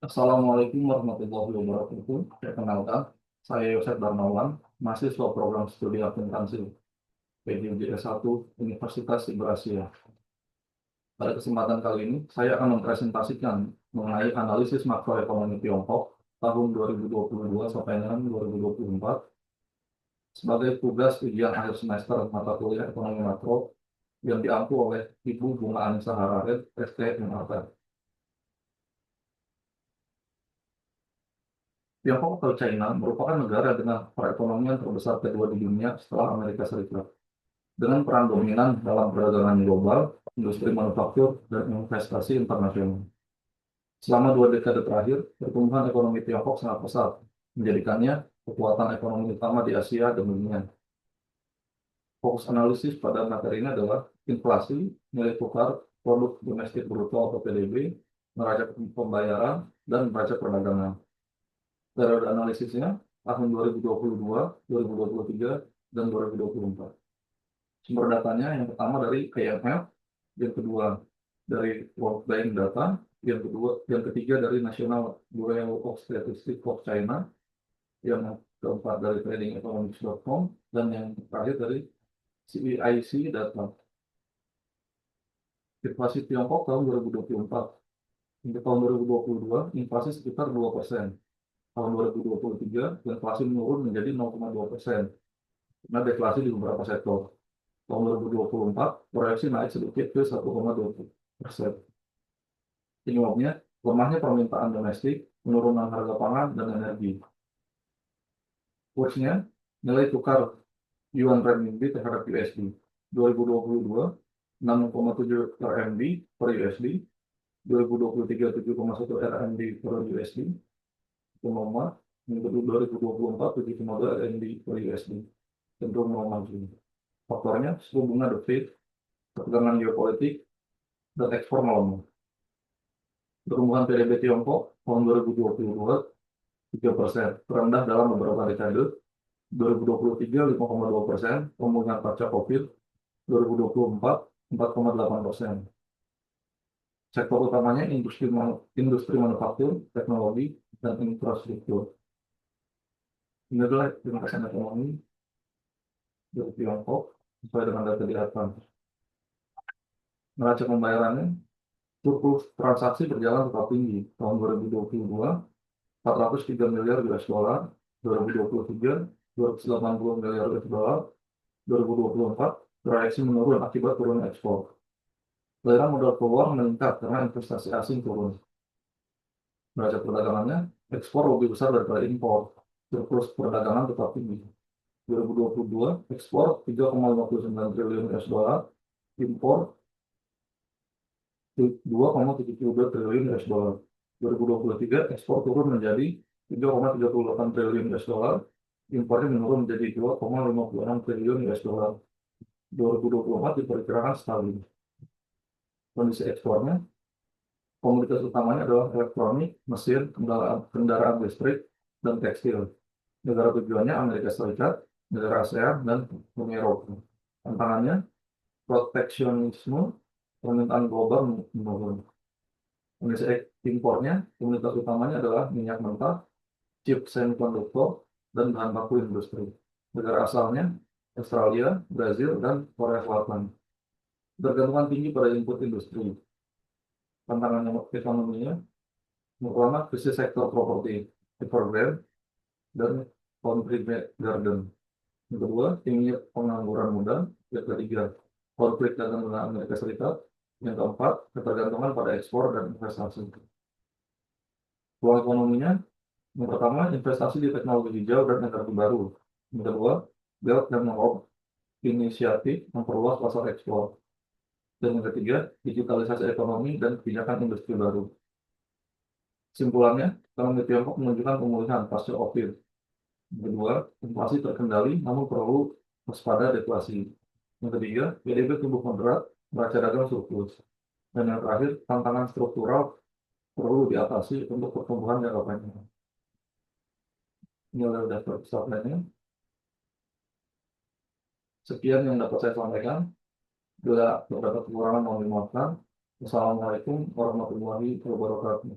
Assalamualaikum warahmatullahi wabarakatuh. Perkenalkan, saya Yosef Darmawan, mahasiswa program studi akuntansi PJJ1 Universitas Iber-Asia. Pada kesempatan kali ini, saya akan mempresentasikan mengenai analisis makroekonomi Tiongkok tahun 2022 sampai dengan 2024 sebagai tugas ujian akhir semester mata kuliah ekonomi makro yang diampu oleh Ibu Bunga Anissa Harare, ST MAP. Tiongkok atau China merupakan negara dengan perekonomian terbesar kedua di dunia setelah Amerika Serikat, dengan peran dominan dalam perdagangan global, industri manufaktur, dan investasi internasional. Selama 2 dekade terakhir, pertumbuhan ekonomi Tiongkok sangat pesat, menjadikannya kekuatan ekonomi utama di Asia dan dunia. Fokus analisis pada materi ini adalah inflasi, nilai tukar, produk domestik bruto atau PDB, neraca pembayaran, dan neraca perdagangan. Periode analisisnya tahun 2022, 2023, dan 2024. Sumber datanya yang pertama dari IMF, yang kedua dari World Bank data, yang ketiga dari National Bureau of Statistics of China, yang keempat dari tradingeconomics.com, dan yang terakhir dari CEIC data. Inflasi Tiongkok tahun 2024. Untuk tahun 2022, inflasi sekitar 2%. Tahun 2023, inflasi menurun menjadi 0,2%. Karena deflasi di beberapa sektor. Tahun 2024, proyeksi naik sedikit ke 1,2%. Penyebabnya, lemahnya permintaan domestik, penurunan harga pangan, dan energi. Kursnya, nilai tukar Yuan Renminbi terhadap USD 2022, 6,7 RMB per USD, 2023, 7,1 RMB per USD, melemah, yang kedua 2024, 7,2 RMB per USD, cenderung melemah juga. Faktornya, suku bunga The Fed, ketegangan geopolitik, dan ekspor melemah. Pertumbuhan PDB Tiongkok tahun 2022 3%, terendah dalam beberapa dekade. 2023 5,2%, pemulihan pasca COVID. 2024 4,8%. Sektor utamanya industri manufaktur, teknologi, dan infrastruktur. Ini adalah pergerakan ekonomi dari Tiongkok sesuai dengan data di atas. Neraca pembayarannya, surplus transaksi berjalan tetap tinggi. Tahun 2022 403 miliar US dollar, 2023 280 miliar US dollar, 2024 proyeksi menurun akibat turun ekspor. Aliran modal keluar meningkat karena investasi asing turun. Neraca perdagangannya, ekspor lebih besar daripada impor. Surplus perdagangan tetap tinggi. 2022 ekspor 3,59 triliun US dollar, impor 2,72 triliun US dollar. 2023 ekspor turun menjadi 3,38 triliun US dollar, impornya menurun menjadi 2,56 triliun US dollar. 2024 diperkirakan stabil. Kondisi ekspornya, komoditas utamanya adalah elektronik, mesin, kendaraan listrik, dan tekstil. Negara tujuannya Amerika Serikat, negara ASEAN, dan Uni Eropa. Tantangannya, proteksionisme, permintaan global menurun. Kondisi impornya, komoditas utamanya adalah minyak mentah, chip semikonduktor, dan bahan baku industri. Negara asalnya Australia, Brazil, dan Korea Selatan. Bergantungan tinggi pada input industri. Tantangan ekonominya, pertama krisis sektor properti, Evergrande, dan Country Garden. Yang kedua, tinggi pengangguran muda. Yang ketiga, konflik dagang dengan Amerika Serikat. Yang keempat, ketergantungan pada ekspor dan investasi. Peluang ekonominya, yang pertama, investasi di teknologi hijau dan energi baru. Yang kedua, Belt and Road inisiatif memperluas pasar ekspor. Dan yang ketiga, digitalisasi ekonomi dan kebijakan industri baru. Kesimpulannya, ekonomi Tiongkok menunjukkan pemulihan pasca COVID. Yang kedua, inflasi terkendali namun perlu waspada deflasi. Yang ketiga, PDB tumbuh moderat, neraca dagang surplus. Dan yang terakhir, tantangan struktural perlu diatasi untuk pertumbuhan jangka panjang. Ini adalah daftar slide-nya. Sekian yang dapat saya sampaikan. Bila terdapat kekurangan mohon dimaafkan. Wassalamualaikum warahmatullahi wabarakatuh.